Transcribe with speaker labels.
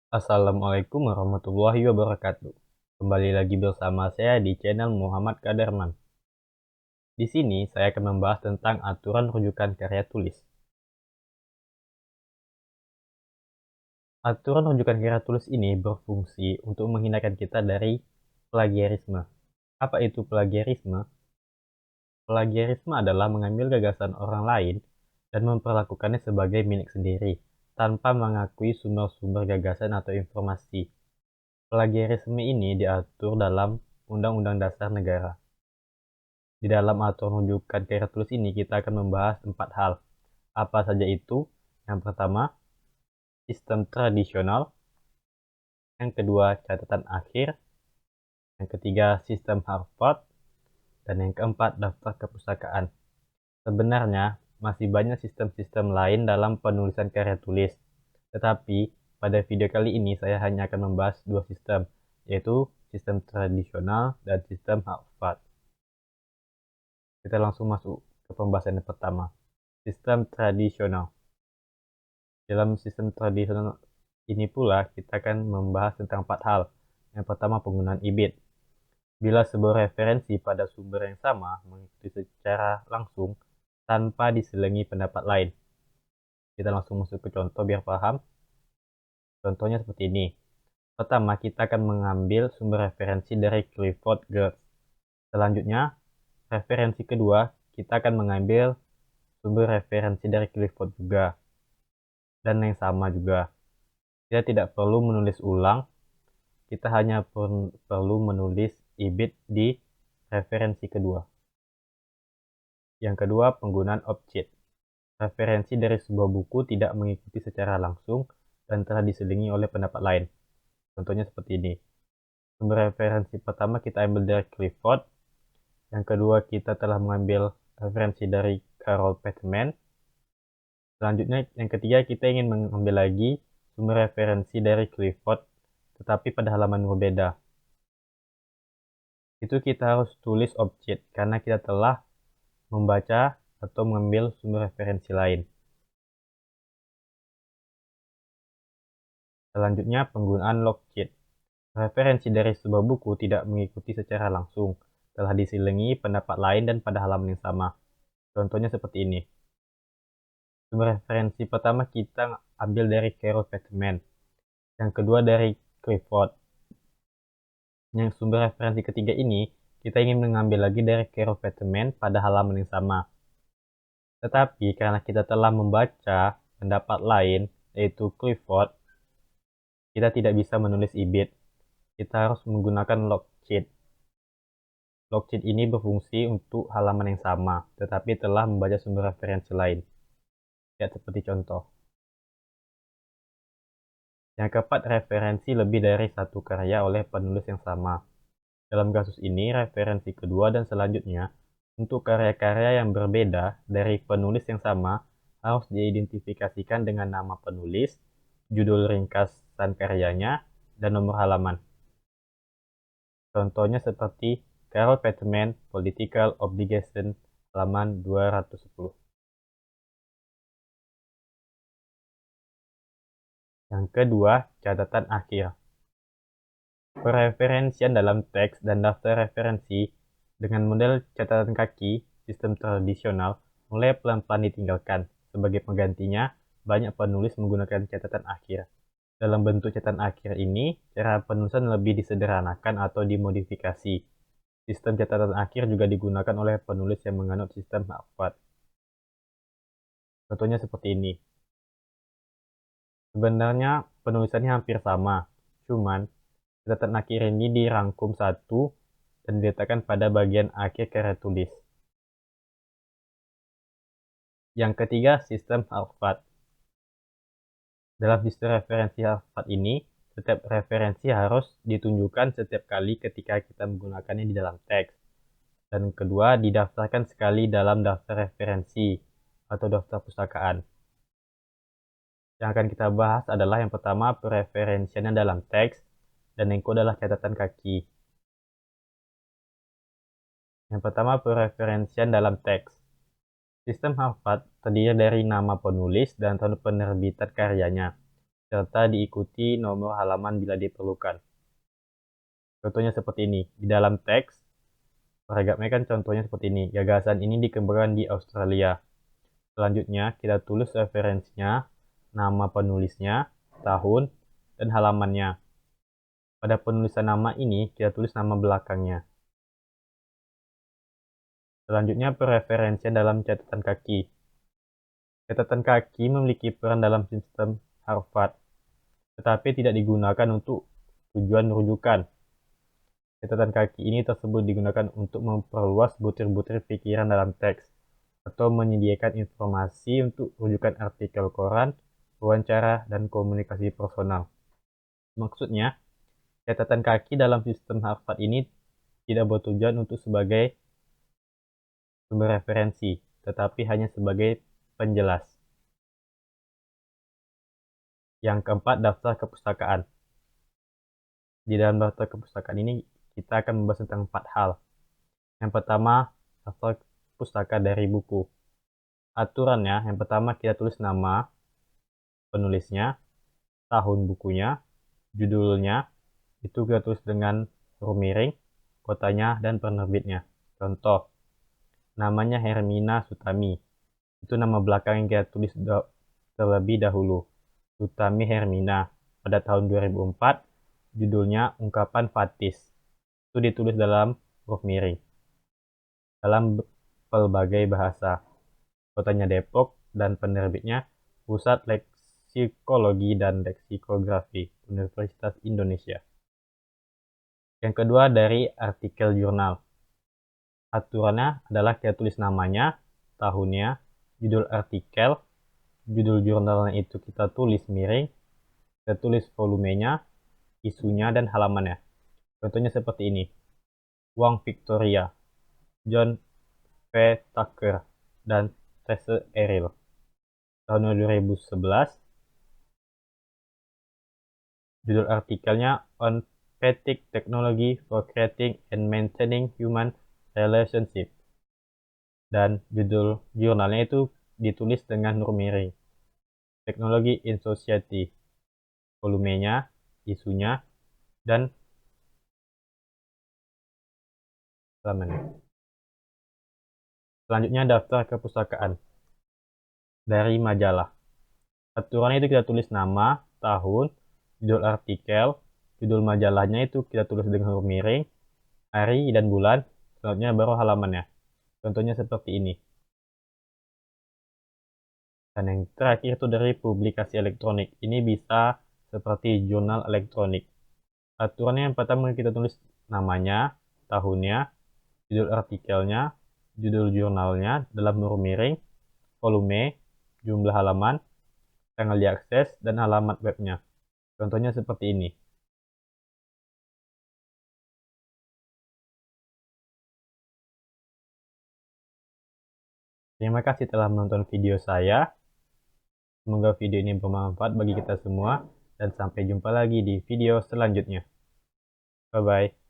Speaker 1: Assalamualaikum warahmatullahi wabarakatuh. Kembali lagi bersama saya di channel Muhammad Kadarman. Di sini saya akan membahas tentang aturan rujukan karya tulis. Aturan rujukan karya tulis ini berfungsi untuk menghindarkan kita dari plagiarisme. Apa itu plagiarisme? Plagiarisme adalah mengambil gagasan orang lain dan memperlakukannya sebagai milik sendiri, tanpa mengakui sumber-sumber gagasan atau informasi. Plagiarisme ini diatur dalam Undang-Undang Dasar Negara. Di dalam aturan rujukan karya tulis ini kita akan membahas 4 hal. Apa saja itu? Yang pertama, sistem tradisional. Yang kedua, catatan akhir. Yang ketiga, sistem Harvard. Dan yang keempat, daftar kepustakaan. Sebenarnya, masih banyak sistem-sistem lain dalam penulisan karya tulis. Tetapi, pada video kali ini saya hanya akan membahas 2 sistem, yaitu sistem tradisional dan sistem Harvard. Kita langsung masuk ke pembahasan yang pertama. Sistem tradisional. Dalam sistem tradisional ini pula kita akan membahas tentang 4 hal. Yang pertama, penggunaan IBIT. Bila sebuah referensi pada sumber yang sama mengikuti secara langsung tanpa diselingi pendapat lain. Kita langsung masuk ke contoh biar paham. Contohnya seperti ini. Pertama, kita akan mengambil sumber referensi dari Clifford Geertz. Selanjutnya, referensi kedua, kita akan mengambil sumber referensi dari Clifford juga. Dan yang sama juga. Kita tidak perlu menulis ulang, kita hanya perlu menulis IBIT di referensi kedua. Yang kedua, penggunaan objek. Referensi dari sebuah buku tidak mengikuti secara langsung dan telah diselingi oleh pendapat lain. Contohnya seperti ini. Sumber referensi pertama kita ambil dari Clifford. Yang kedua, kita telah mengambil referensi dari Carol Peterman. Selanjutnya, yang ketiga, kita ingin mengambil lagi sumber referensi dari Clifford, tetapi pada halaman berbeda. Itu kita harus tulis objek, karena kita telah membaca atau mengambil sumber referensi lain. Selanjutnya, penggunaan logjet. Referensi dari sebuah buku tidak mengikuti secara langsung, telah diselingi pendapat lain dan pada halaman yang sama. Contohnya seperti ini. Sumber referensi pertama kita ambil dari Carol Peterman, yang kedua dari Clifford. Yang sumber referensi ketiga ini, kita ingin mengambil lagi dari Carol Peterman pada halaman yang sama. Tetapi karena kita telah membaca pendapat lain, yaitu Clifford, kita tidak bisa menulis IBIT. Kita harus menggunakan logjet. Logjet ini berfungsi untuk halaman yang sama, tetapi telah membaca sumber referensi lain. Lihat seperti contoh. Yang keempat, referensi lebih dari satu karya oleh penulis yang sama. Dalam kasus ini, referensi kedua dan selanjutnya untuk karya-karya yang berbeda dari penulis yang sama harus diidentifikasikan dengan nama penulis, judul ringkasan karyanya, dan nomor halaman. Contohnya seperti Carol Peterman, Political Obligation, halaman 210. Yang kedua, catatan akhir. Pereferensian dalam teks dan daftar referensi dengan model catatan kaki, sistem tradisional, mulai pelan-pelan ditinggalkan. Sebagai penggantinya, banyak penulis menggunakan catatan akhir. Dalam bentuk catatan akhir ini, cara penulisan lebih disederhanakan atau dimodifikasi. Sistem catatan akhir juga digunakan oleh penulis yang menganut sistem Harvard. Contohnya seperti ini. Sebenarnya penulisannya hampir sama, cuman catatan akhir ini dirangkum satu dan diletakkan pada bagian akhir karya tulis. Yang ketiga, sistem Harvard. Dalam sistem referensi Harvard ini, setiap referensi harus ditunjukkan setiap kali ketika kita menggunakannya di dalam teks. Dan kedua, didaftarkan sekali dalam daftar referensi atau daftar pustakaan. Yang akan kita bahas adalah yang pertama, preferensinya dalam teks, dan yang kedua adalah catatan kaki. Yang pertama, preferensian dalam teks. Sistem Harvard terdiri dari nama penulis dan tahun penerbitan karyanya. serta diikuti nomor halaman bila diperlukan. Contohnya seperti ini. Di dalam teks, paragrafnya kan contohnya seperti ini. Gagasan ini dikembangkan di Australia. Selanjutnya, kita tulis referensinya, nama penulisnya, tahun, dan halamannya. Pada penulisan nama ini, kita tulis nama belakangnya. Selanjutnya, preferensinya dalam catatan kaki. Catatan kaki memiliki peran dalam sistem Harvard, tetapi tidak digunakan untuk tujuan rujukan. Catatan kaki ini tersebut digunakan untuk memperluas butir-butir pikiran dalam teks, atau menyediakan informasi untuk rujukan artikel koran, wawancara, dan komunikasi personal. Maksudnya, catatan kaki dalam sistem Harvard ini tidak bertujuan untuk sebagai sumber referensi, tetapi hanya sebagai penjelas. Yang keempat, daftar kepustakaan. Di dalam daftar kepustakaan ini, kita akan membahas tentang 4 hal. Yang pertama, daftar pustaka dari buku. Aturannya, yang pertama kita tulis nama penulisnya, tahun bukunya, judulnya, itu kita tulis dengan huruf miring, kotanya, dan penerbitnya. Contoh, namanya Hermina Sutami. Itu nama belakang yang kita tulis terlebih dahulu. Sutami Hermina. Pada tahun 2004, judulnya Ungkapan Fatis. Itu ditulis dalam huruf miring. Dalam pelbagai bahasa. Kotanya Depok dan penerbitnya Pusat Leksikologi dan Leksikografi Universitas Indonesia. Yang kedua dari artikel jurnal. Aturannya adalah kita tulis namanya, tahunnya, judul artikel, judul jurnalnya itu kita tulis miring, kita tulis volumenya, isunya, dan halamannya. Contohnya seperti ini. Uang Victoria, John V. Tucker, dan Tese Eril. Tahun 2011, judul artikelnya On Basic Technology for Creating and Maintaining Human Relationship. Dan judul jurnalnya itu ditulis dengan huruf miring. Technology in Society. Volumenya, isunya, dan halamannya. Selanjutnya daftar kepustakaan. Dari majalah. Aturannya itu kita tulis nama, tahun, judul artikel, judul majalahnya itu kita tulis dengan huruf miring, hari dan bulan, selanjutnya baru halamannya. Contohnya seperti ini. Dan yang terakhir itu dari publikasi elektronik. Ini bisa seperti jurnal elektronik. Aturannya yang pertama kita tulis namanya, tahunnya, judul artikelnya, judul jurnalnya dalam huruf miring, volume, jumlah halaman, tanggal diakses, dan alamat webnya. Contohnya seperti ini. Terima kasih telah menonton video saya. Semoga video ini bermanfaat bagi kita semua, dan sampai jumpa lagi di video selanjutnya. Bye-bye.